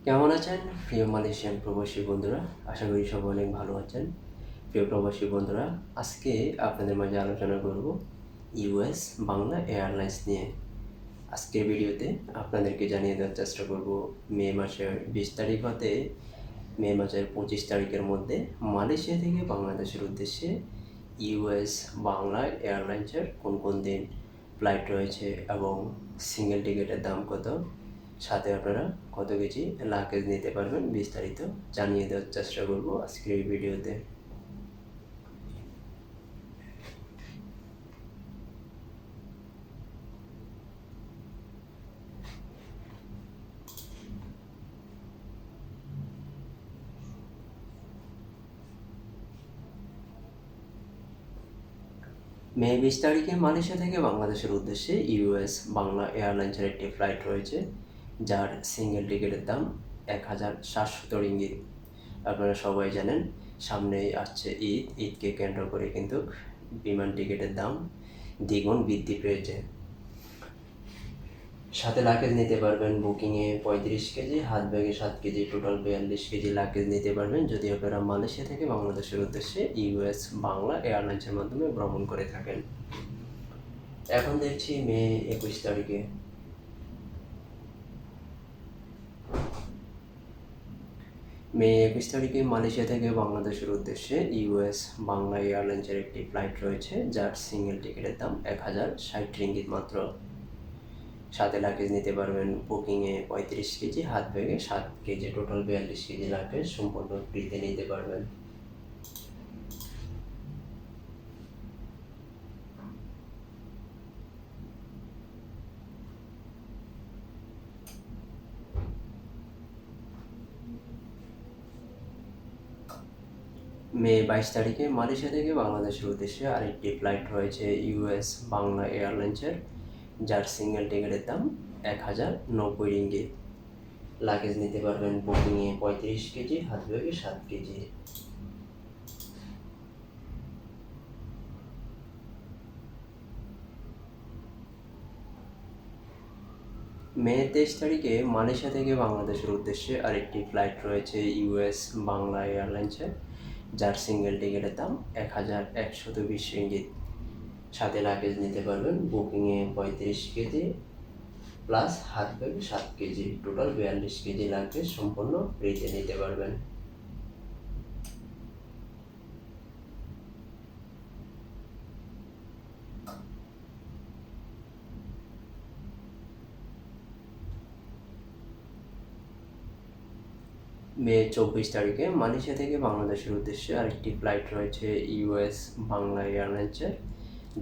কেমন আছেন প্রিয় মালয়েশিয়ান প্রবাসী বন্ধুরা? আশা করি সবাই অনেক ভালো আছেন। প্রিয় প্রবাসী বন্ধুরা, আজকে আপনাদের মাঝে আলোচনা করব ইউএস বাংলা এয়ারলাইন্স নিয়ে। আজকের ভিডিওতে আপনাদেরকে জানিয়ে দেওয়ার চেষ্টা করব মে মাসের 20 তারিখ হতে মে মাসের 25 তারিখের মধ্যে মালয়েশিয়া থেকে বাংলাদেশের উদ্দেশ্যে ইউএস বাংলা এয়ারলাইন্সের কোন কোন দিন ফ্লাইট রয়েছে এবং সিঙ্গেল টিকিটের দাম কত, সাথে আপনারা কত কেজি লাগেজ নিতে পারবেন বিস্তারিত জানিয়ে দেওয়ার চেষ্টা করব আজকের এই ভিডিওতে। মে 20 তারিখে মালয়েশিয়া থেকে বাংলাদেশের উদ্দেশ্যে ইউএস বাংলা এয়ারলাইন্সের একটি ফ্লাইট রয়েছে, যার সিঙ্গেল টিকিটের দাম 1700 রিঙ্গিত। আপনারা সবাই জানেন সামনেই আসছে ঈদকে কেন্দ্র করে কিন্তু বিমান টিকিটের দাম দ্বিগুণ বৃদ্ধি পেয়েছে। সাথে লাগেজ নিতে পারবেন বুকিংয়ে 35 কেজি, হাত ব্যাগে 7 কেজি, টোটাল 42 কেজি লাগেজ নিতে পারবেন যদি আপনারা মালয়েশিয়া থেকে বাংলাদেশের উদ্দেশ্যে ইউএস বাংলা এয়ারলাইন্সের মাধ্যমে ভ্রমণ করে থাকেন। এখন দেখছি মে 21 তারিখে মালয়েশিয়া থেকে বাংলাদেশের উদ্দেশ্যে ইউএস বাংলা এয়ারলাইন্সের একটি ফ্লাইট রয়েছে, যার সিঙ্গেল টিকিটের দাম 1060 রিঙ্গিত মাত্র। সাথে লাগেজ নিতে পারবেন বুকিংয়ে 35 কেজি, হাত ব্যাগে 7 কেজি, টোটাল 42 কেজি লাগেজ সম্পূর্ণ ফ্রিতে নিতে পারবেন। মে 22 তারিখে মালয়েশিয়া থেকে বাংলাদেশের উদ্দেশ্যে আরেকটি ফ্লাইট রয়েছে ইউএস বাংলা এয়ারলাইন্সের, যার সিঙ্গেল টিকিটের দাম 1090 রিঙ্গিত। লাগেজ নিতে পারবেন বুকিংয়ে 35 কেজি, হাত ব্যাগে 7 কেজি। মে 23 তারিখে মালয়েশিয়া থেকে বাংলাদেশের উদ্দেশ্যে আরেকটি ফ্লাইট রয়েছে ইউএস বাংলা এয়ারলাইন্সের, যার সিঙ্গেল টিকিটের দাম 1120 রিঙ্গিত। সাথে লাগেজ নিতে পারবেন বুকিংয়ে 35 কেজি প্লাস হাত ব্যাগে 7 কেজি, টোটাল 42 কেজি লাগেজ সম্পূর্ণ ফ্রিতে নিতে পারবেন। মে 24 তারিখে মালয়েশিয়া থেকে বাংলাদেশের উদ্দেশ্যে আরেকটি ফ্লাইট রয়েছে ইউএস বাংলা এয়ারলাইন্সের,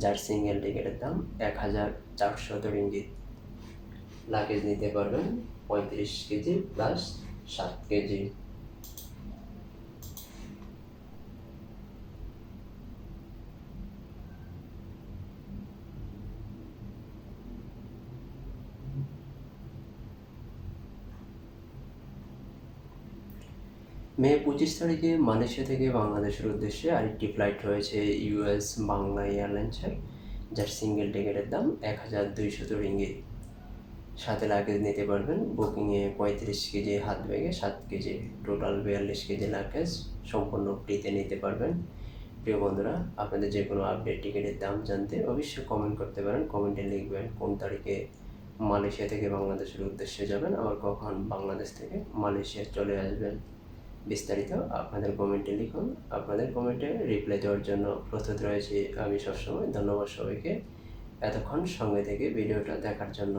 যার সিঙ্গেল টিকিটের দাম 1400 রিঙ্গিত। লাগেজ নিতে পারবেন 35 কেজি প্লাস 7 কেজি। মে 25 তারিখে মালয়েশিয়া থেকে বাংলাদেশের উদ্দেশ্যে আরেকটি ফ্লাইট রয়েছে ইউএস বাংলা এয়ারলাইন্সের, যার সিঙ্গেল টিকিটের দাম 1200 রিঙ্গিত। সাথে লাগেজ নিতে পারবেন বুকিংয়ে 35 কেজি, হাত ব্যাগে 7 কেজি, টোটাল 42 কেজি লাগেজ সম্পূর্ণ ফ্রিতে নিতে পারবেন। প্রিয় বন্ধুরা, আপনাদের যে কোনো আপডেট টিকিটের দাম জানতে অবশ্যই কমেন্ট করতে পারেন। কমেন্টে লিখবেন কোন তারিখে মালয়েশিয়া থেকে বাংলাদেশের উদ্দেশ্যে যাবেন, আবার কখন বাংলাদেশ থেকে মালয়েশিয়া চলে আসবেন। বিস্তারিত আপনাদের কমেন্টে লিখুন। আপনাদের কমেন্টে রিপ্লাই দেওয়ার জন্য প্রস্তুত রয়েছি আমি সবসময়। ধন্যবাদ সবাইকে এতক্ষণ সঙ্গে থেকে ভিডিওটা দেখার জন্য।